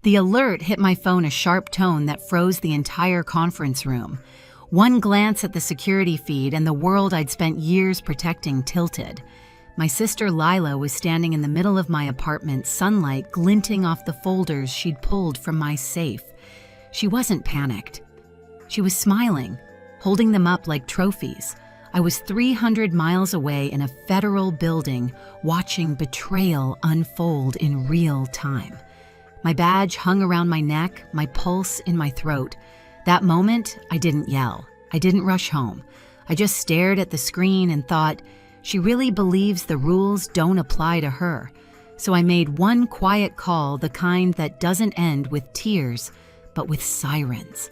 The alert hit my phone a sharp tone that froze the entire conference room. One glance at the security feed and the world I'd spent years protecting tilted. My sister Lila was standing in the middle of my apartment, sunlight glinting off the folders she'd pulled from my safe. She wasn't panicked. She was smiling, holding them up like trophies. I was 300 miles away in a federal building, watching betrayal unfold in real time. My badge hung around my neck, my pulse in my throat. That moment, I didn't yell. I didn't rush home. I just stared at the screen and thought, she really believes the rules don't apply to her. So I made one quiet call, the kind that doesn't end with tears, but with sirens.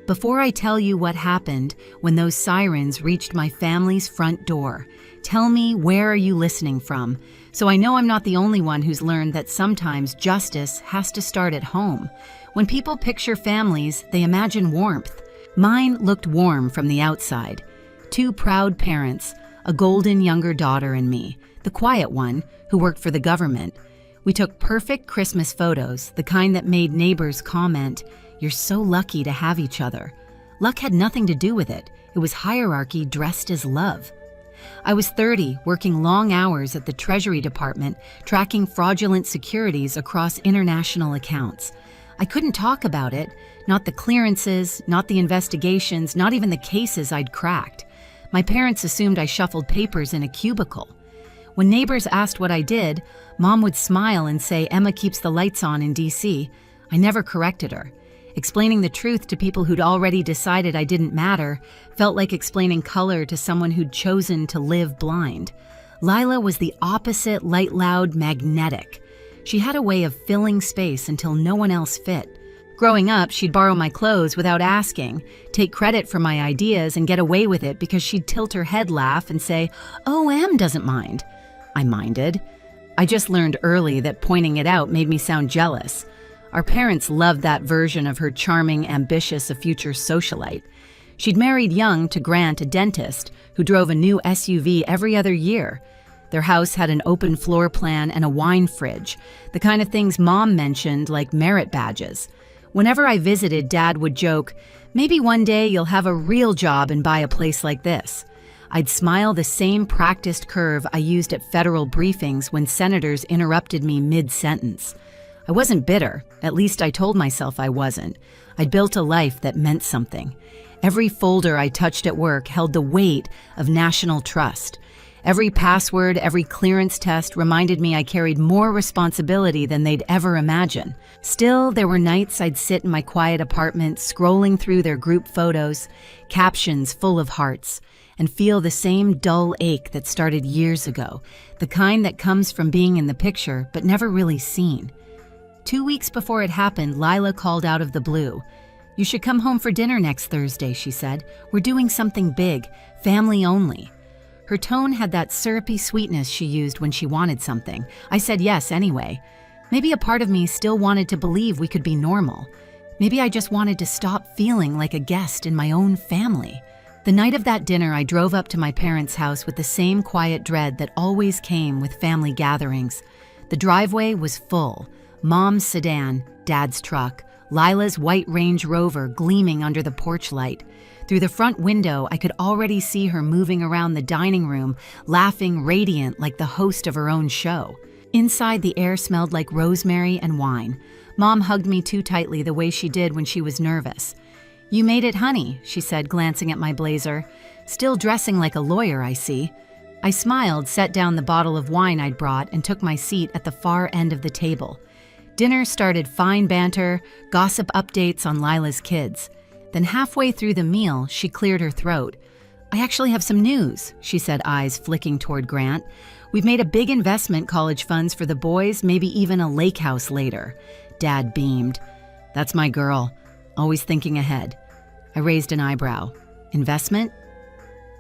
Before I tell you what happened when those sirens reached my family's front door, tell me, where are you listening from? So I know I'm not the only one who's learned that sometimes justice has to start at home. When people picture families, they imagine warmth. Mine looked warm from the outside. 2 proud parents, a golden younger daughter and me, the quiet one, who worked for the government. We took perfect Christmas photos, the kind that made neighbors comment, "You're so lucky to have each other." Luck had nothing to do with it. It was hierarchy dressed as love. I was 30, working long hours at the Treasury Department, tracking fraudulent securities across international accounts. I couldn't talk about it, not the clearances, not the investigations, not even the cases I'd cracked. My parents assumed I shuffled papers in a cubicle. When neighbors asked what I did, Mom would smile and say Emma keeps the lights on in DC. I never corrected her. Explaining the truth to people who'd already decided I didn't matter felt like explaining color to someone who'd chosen to live blind. Lila was the opposite, light, loud, magnetic. She had a way of filling space until no one else fit. Growing up, she'd borrow my clothes without asking, take credit for my ideas, and get away with it because she'd tilt her head, laugh, and say, "Oh, Em doesn't mind." I minded. I just learned early that pointing it out made me sound jealous. Our parents loved that version of her charming, ambitious, a future socialite. She'd married young to Grant, a dentist, who drove a new SUV every other year. Their house had an open floor plan and a wine fridge, the kind of things Mom mentioned like merit badges. Whenever I visited, Dad would joke, "Maybe one day you'll have a real job and buy a place like this." I'd smile the same practiced curve I used at federal briefings when senators interrupted me mid-sentence. I wasn't bitter, at least I told myself I wasn't. I'd built a life that meant something. Every folder I touched at work held the weight of national trust. Every password, every clearance test reminded me I carried more responsibility than they'd ever imagine. Still, there were nights I'd sit in my quiet apartment, scrolling through their group photos, captions full of hearts, and feel the same dull ache that started years ago, the kind that comes from being in the picture but never really seen. 2 weeks before it happened, Lila called out of the blue. "You should come home for dinner next Thursday," she said. "We're doing something big, family only." Her tone had that syrupy sweetness she used when she wanted something. I said yes anyway. Maybe a part of me still wanted to believe we could be normal. Maybe I just wanted to stop feeling like a guest in my own family. The night of that dinner, I drove up to my parents' house with the same quiet dread that always came with family gatherings. The driveway was full. Mom's sedan, Dad's truck, Lila's white Range Rover gleaming under the porch light. Through the front window, I could already see her moving around the dining room, laughing radiant like the host of her own show. Inside, the air smelled like rosemary and wine. Mom hugged me too tightly the way she did when she was nervous. "You made it, honey," she said, glancing at my blazer. "Still dressing like a lawyer, I see." I smiled, set down the bottle of wine I'd brought, and took my seat at the far end of the table. Dinner started fine banter, gossip updates on Lila's kids. Then halfway through the meal, she cleared her throat. "I actually have some news," she said, eyes flicking toward Grant. "We've made a big investment, college funds for the boys, maybe even a lake house later." Dad beamed. "That's my girl, always thinking ahead." I raised an eyebrow. "Investment?"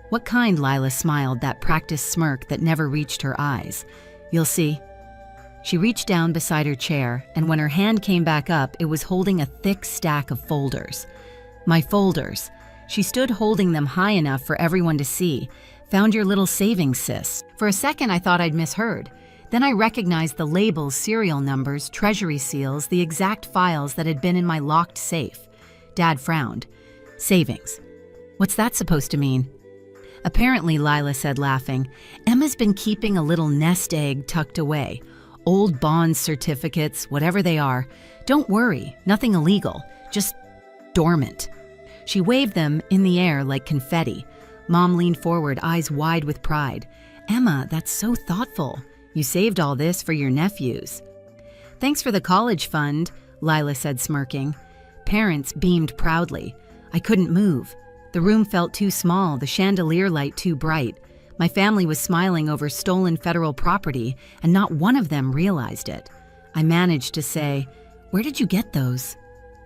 "What kind?" Lila smiled, that practiced smirk that never reached her eyes. "You'll see." She reached down beside her chair, and when her hand came back up, it was holding a thick stack of folders. My folders. She stood holding them high enough for everyone to see. "Found your little savings, sis." For a second, I thought I'd misheard. Then I recognized the labels, serial numbers, treasury seals, the exact files that had been in my locked safe. Dad frowned. Savings. What's that supposed to mean? Apparently, Lila said, laughing, Emma's been keeping a little nest egg tucked away. Old bond certificates, whatever they are. Don't worry, nothing illegal, just dormant. She waved them in the air like confetti. Mom leaned forward, eyes wide with pride. Emma, that's so thoughtful. You saved all this for your nephews. Thanks for the college fund, Lila said, smirking. Parents beamed proudly. I couldn't move. The room felt too small, the chandelier light too bright. My family was smiling over stolen federal property, and not one of them realized it. I managed to say, Where did you get those?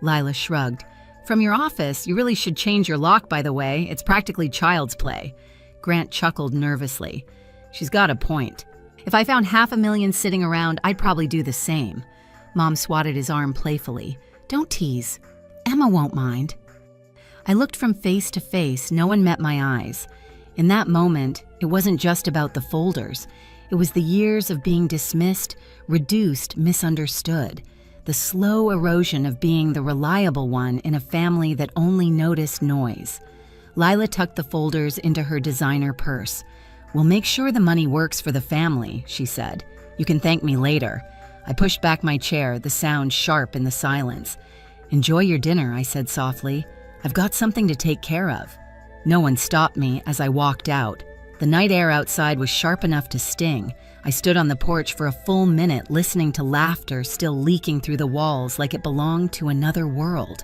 Lila shrugged. From your office. You really should change your lock, by the way. It's practically child's play. Grant chuckled nervously. She's got a point. If I found $500,000 sitting around, I'd probably do the same. Mom swatted his arm playfully. Don't tease. Emma won't mind. I looked from face to face. No one met my eyes. In that moment, it wasn't just about the folders. It was the years of being dismissed, reduced, misunderstood. The slow erosion of being the reliable one in a family that only noticed noise. Lila tucked the folders into her designer purse. We'll make sure the money works for the family, she said. You can thank me later. I pushed back my chair, the sound sharp in the silence. Enjoy your dinner, I said softly. I've got something to take care of. No one stopped me as I walked out. The night air outside was sharp enough to sting. I stood on the porch for a full minute, listening to laughter still leaking through the walls like it belonged to another world.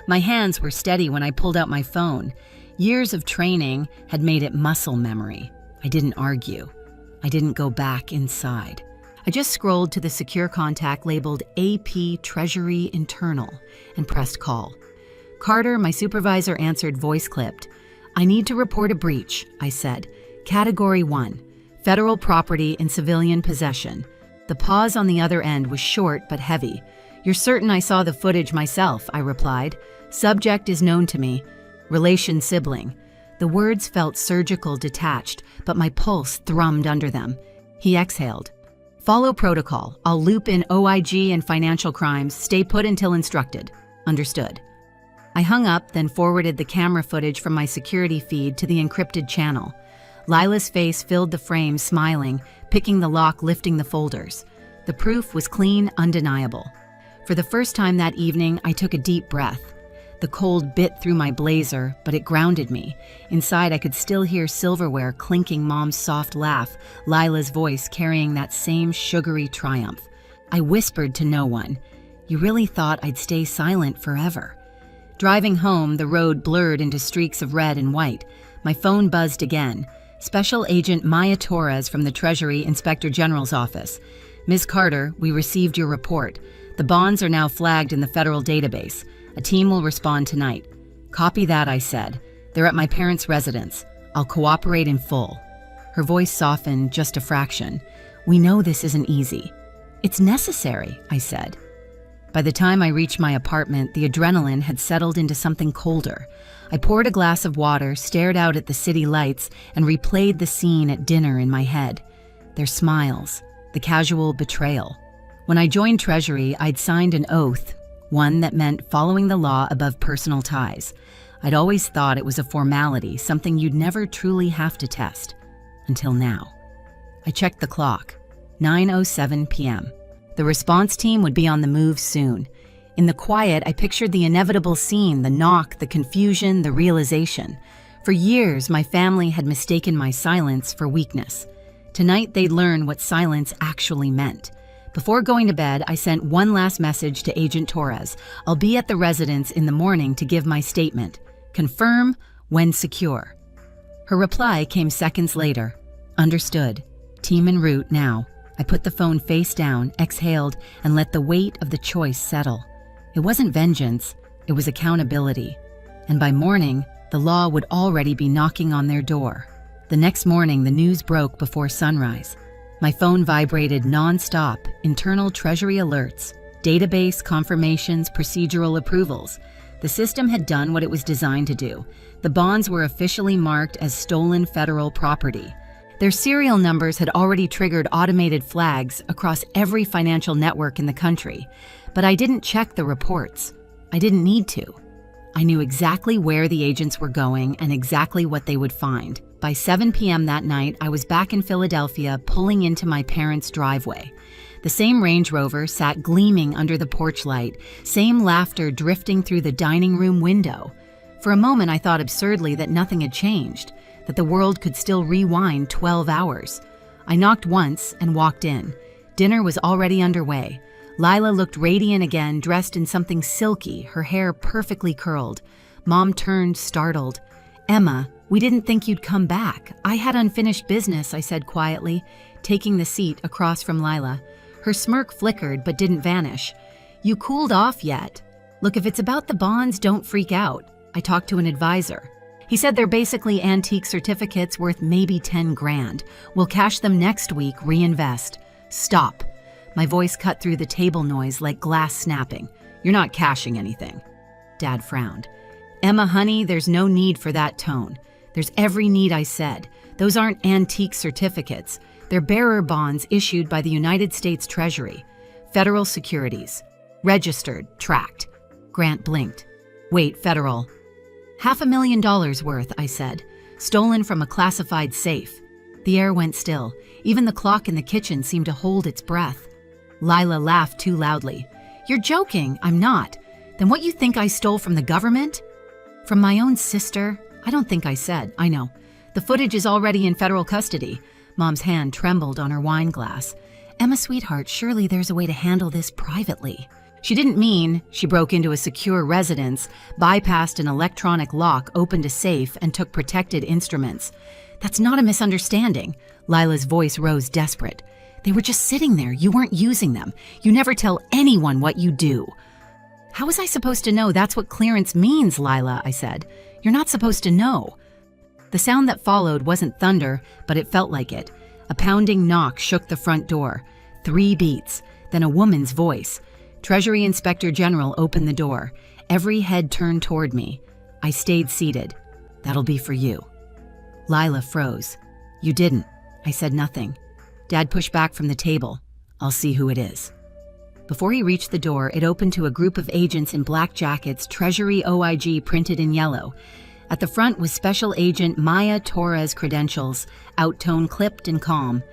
My hands were steady when I pulled out my phone. Years of training had made it muscle memory. I didn't argue. I didn't go back inside. I just scrolled to the secure contact labeled AP Treasury Internal and pressed call. Carter, my supervisor, answered voice-clipped. I need to report a breach, I said. Category 1, federal property in civilian possession. The pause on the other end was short but heavy. You're certain I saw the footage myself, I replied. Subject is known to me. Relation sibling. The words felt surgical, detached, but my pulse thrummed under them. He exhaled. Follow protocol. I'll loop in OIG and financial crimes. Stay put until instructed. Understood. I hung up, then forwarded the camera footage from my security feed to the encrypted channel. Lila's face filled the frame, smiling, picking the lock, lifting the folders. The proof was clean, undeniable. For the first time that evening, I took a deep breath. The cold bit through my blazer, but it grounded me. Inside, I could still hear silverware clinking, Mom's soft laugh, Lila's voice carrying that same sugary triumph. I whispered to no one. You really thought I'd stay silent forever. Driving home, the road blurred into streaks of red and white. My phone buzzed again. Special Agent Maya Torres from the Treasury Inspector General's office. Ms. Carter, we received your report. The bonds are now flagged in the federal database. A team will respond tonight. Copy that, I said. They're at my parents' residence. I'll cooperate in full. Her voice softened just a fraction. We know this isn't easy. It's necessary, I said. By the time I reached my apartment, the adrenaline had settled into something colder. I poured a glass of water, stared out at the city lights, and replayed the scene at dinner in my head. Their smiles, the casual betrayal. When I joined Treasury, I'd signed an oath, one that meant following the law above personal ties. I'd always thought it was a formality, something you'd never truly have to test. Until now. I checked the clock. 9:07 p.m. The response team would be on the move soon. In the quiet, I pictured the inevitable scene, the knock, the confusion, the realization. For years, my family had mistaken my silence for weakness. Tonight, they'd learn what silence actually meant. Before going to bed, I sent one last message to Agent Torres. I'll be at the residence in the morning to give my statement. Confirm when secure. Her reply came seconds later. Understood. Team en route now. I put the phone face down, exhaled, and let the weight of the choice settle. It wasn't vengeance, it was accountability. And by morning, the law would already be knocking on their door. The next morning, the news broke before sunrise. My phone vibrated non-stop, internal Treasury alerts, database confirmations, procedural approvals. The system had done what it was designed to do. The bonds were officially marked as stolen federal property. Their serial numbers had already triggered automated flags across every financial network in the country, but I didn't check the reports. I didn't need to. I knew exactly where the agents were going and exactly what they would find. By 7 p.m. that night, I was back in Philadelphia, pulling into my parents' driveway. The same Range Rover sat gleaming under the porch light, same laughter drifting through the dining room window. For a moment, I thought absurdly that nothing had changed, that the world could still rewind 12 hours. I knocked once and walked in. Dinner was already underway. Lila looked radiant again, dressed in something silky, her hair perfectly curled. Mom turned, startled. "Emma, we didn't think you'd come back. I had unfinished business," I said quietly, taking the seat across from Lila. Her smirk flickered but didn't vanish. "You cooled off yet? Look, if it's about the bonds, don't freak out." I talked to an advisor. He said they're basically antique certificates worth maybe 10 grand. We'll cash them next week, reinvest. "Stop." My voice cut through the table noise like glass snapping. "You're not cashing anything." Dad frowned. "Emma, honey, there's no need for that tone. There's every need I said. Those aren't antique certificates. They're bearer bonds issued by the United States Treasury. Federal securities. Registered, tracked." Grant blinked. "Wait, federal." $500,000 worth, I said. "Stolen from a classified safe." The air went still. Even the clock in the kitchen seemed to hold its breath. Lila laughed too loudly. "You're joking. I'm not. Then what you think I stole from the government?" "From my own sister?" "I don't think I said." "I know. The footage is already in federal custody." Mom's hand trembled on her wine glass. "Emma, sweetheart, surely there's a way to handle this privately." She didn't mean she broke into a secure residence, bypassed an electronic lock, opened a safe, and took protected instruments. "That's not a misunderstanding." Lila's voice rose desperate. "They were just sitting there. You weren't using them. You never tell anyone what you do." "How was I supposed to know that's what clearance means, Lila?" I said. "You're not supposed to know." The sound that followed wasn't thunder, but it felt like it. A pounding knock shook the front door. 3 beats, then a woman's voice. Treasury Inspector General opened the door. Every head turned toward me. I stayed seated. "That'll be for you." Lila froze. "You didn't." I said nothing. Dad pushed back from the table. "I'll see who it is." Before he reached the door, it opened to a group of agents in black jackets, Treasury OIG printed in yellow. At the front was Special Agent Maya Torres credentials, outtone clipped and calm.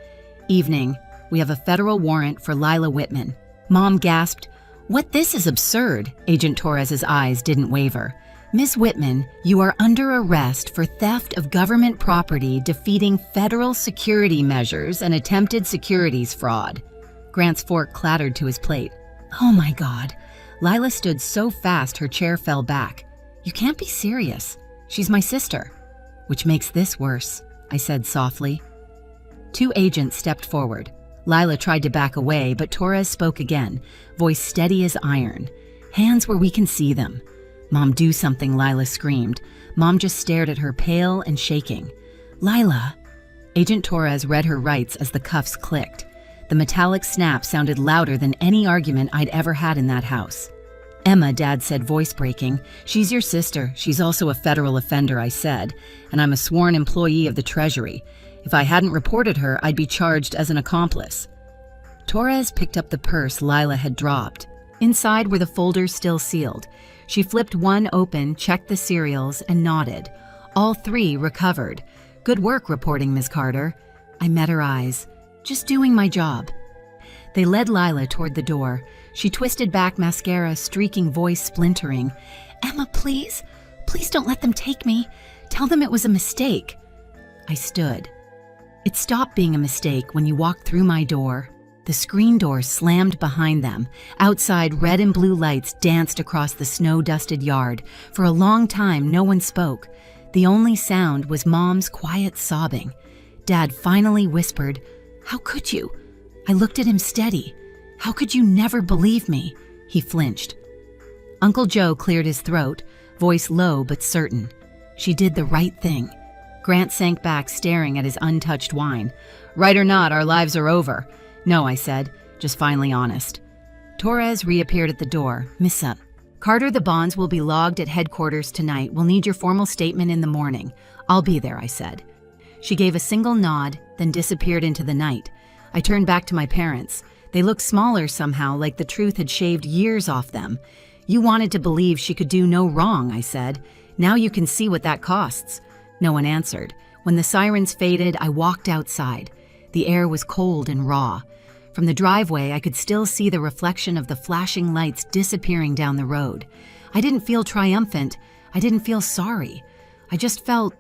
"Evening. We have a federal warrant for Lila Whitman." Mom gasped. "What? This is absurd." Agent Torres's eyes didn't waver. "Ms. Whitman, you are under arrest for theft of government property, defeating federal security measures, and attempted securities fraud." Grant's fork clattered to his plate. "Oh my God." Lila stood so fast her chair fell back. "You can't be serious. She's my sister." "Which makes this worse," I said softly. 2 agents stepped forward. Lila tried to back away, but Torres spoke again, voice steady as iron. "Hands where we can see them." "Mom, do something," Lila screamed. Mom just stared at her, pale and shaking. "Lila." Agent Torres read her rights as the cuffs clicked. The metallic snap sounded louder than any argument I'd ever had in that house. "Emma," Dad said, voice breaking. "She's your sister. She's also a federal offender," I said, "and I'm a sworn employee of the Treasury. If I hadn't reported her, I'd be charged as an accomplice." Torres picked up the purse Lila had dropped. Inside were the folders still sealed. She flipped one open, checked the serials, and nodded. All 3 recovered. "Good work reporting, Ms. Carter." I met her eyes. "Just doing my job." They led Lila toward the door. She twisted back, mascara streaking, voice splintering. "Emma, please. Please don't let them take me. Tell them it was a mistake." I stood. It stopped being a mistake when you walked through my door. The screen door slammed behind them. Outside, red and blue lights danced across the snow-dusted yard. For a long time, no one spoke. The only sound was Mom's quiet sobbing. Dad finally whispered, "How could you?" I looked at him steady. "How could you never believe me?" He flinched. Uncle Joe cleared his throat, voice low but certain. "She did the right thing." Grant sank back, staring at his untouched wine. "Right or not, our lives are over." "No," I said, just finally honest. Torres reappeared at the door. "Missa. Carter, the bonds will be logged at headquarters tonight. We'll need your formal statement in the morning." "I'll be there," I said. She gave a single nod, then disappeared into the night. I turned back to my parents. They looked smaller somehow, like the truth had shaved years off them. "You wanted to believe she could do no wrong," I said. "Now you can see what that costs." No one answered. When the sirens faded, I walked outside. The air was cold and raw. From the driveway, I could still see the reflection of the flashing lights disappearing down the road. I didn't feel triumphant. I didn't feel sorry. I just felt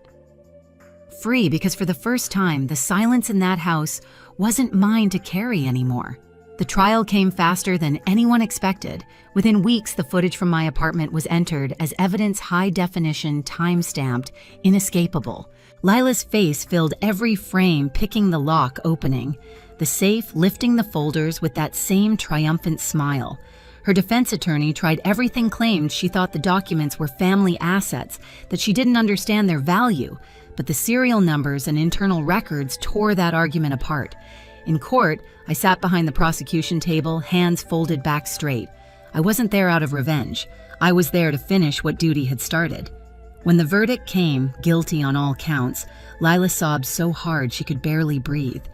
free, because for the first time, the silence in that house wasn't mine to carry anymore. The trial came faster than anyone expected. Within weeks, the footage from my apartment was entered as evidence, high definition, time-stamped, inescapable. Lila's face filled every frame, picking the lock, opening the safe, lifting the folders with that same triumphant smile. Her defense attorney tried everything, claimed she thought the documents were family assets, that she didn't understand their value, but the serial numbers and internal records tore that argument apart. In court, I sat behind the prosecution table, hands folded back straight. I wasn't there out of revenge. I was there to finish what duty had started. When the verdict came, guilty on all counts, Lila sobbed so hard she could barely breathe.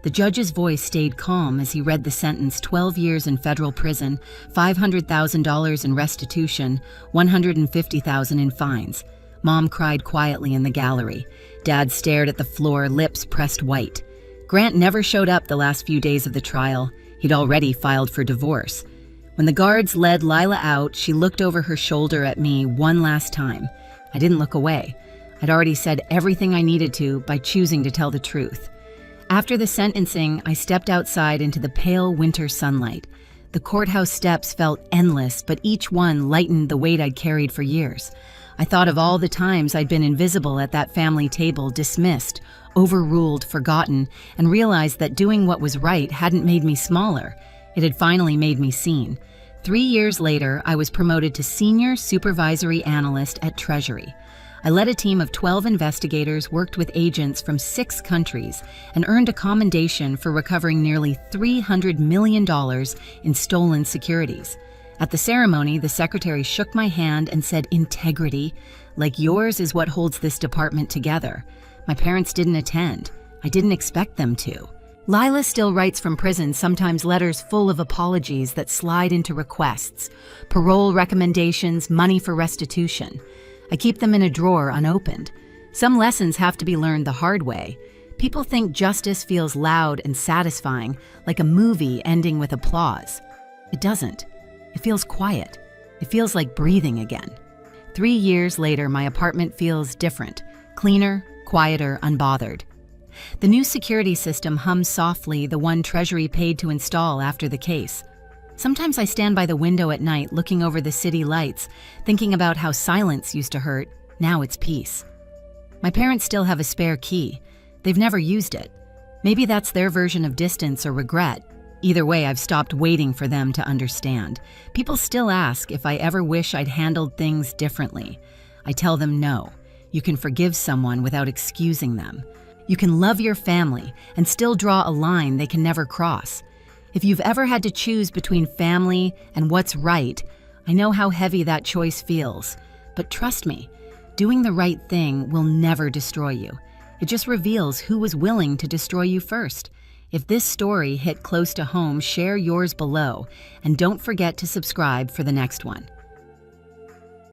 The judge's voice stayed calm as he read the sentence: 12 years in federal prison, $500,000 in restitution, $150,000 in fines. Mom cried quietly in the gallery. Dad stared at the floor, lips pressed white. Grant never showed up the last few days of the trial. He'd already filed for divorce. When the guards led Lila out, she looked over her shoulder at me one last time. I didn't look away. I'd already said everything I needed to by choosing to tell the truth. After the sentencing, I stepped outside into the pale winter sunlight. The courthouse steps felt endless, but each one lightened the weight I'd carried for years. I thought of all the times I'd been invisible at that family table, dismissed, overruled, forgotten, and realized that doing what was right hadn't made me smaller. It had finally made me seen. 3 years later, I was promoted to Senior Supervisory Analyst at Treasury. I led a team of 12 investigators, worked with agents from 6 countries, and earned a commendation for recovering nearly $300 million in stolen securities. At the ceremony, the secretary shook my hand and said, "Integrity, like yours, is what holds this department together." My parents didn't attend. I didn't expect them to. Lila still writes from prison, sometimes letters full of apologies that slide into requests, parole recommendations, money for restitution. I keep them in a drawer unopened. Some lessons have to be learned the hard way. People think justice feels loud and satisfying, like a movie ending with applause. It doesn't. It feels quiet. It feels like breathing again. 3 years later, my apartment feels different, cleaner, quieter, unbothered. The new security system hums softly, the one Treasury paid to install after the case. Sometimes I stand by the window at night looking over the city lights, thinking about how silence used to hurt. Now it's peace. My parents still have a spare key. They've never used it. Maybe that's their version of distance or regret. Either way, I've stopped waiting for them to understand. People still ask if I ever wish I'd handled things differently. I tell them no. You can forgive someone without excusing them. You can love your family and still draw a line they can never cross. If you've ever had to choose between family and what's right, I know how heavy that choice feels. But trust me, doing the right thing will never destroy you. It just reveals who was willing to destroy you first. If this story hit close to home, share yours below, and don't forget to subscribe for the next one.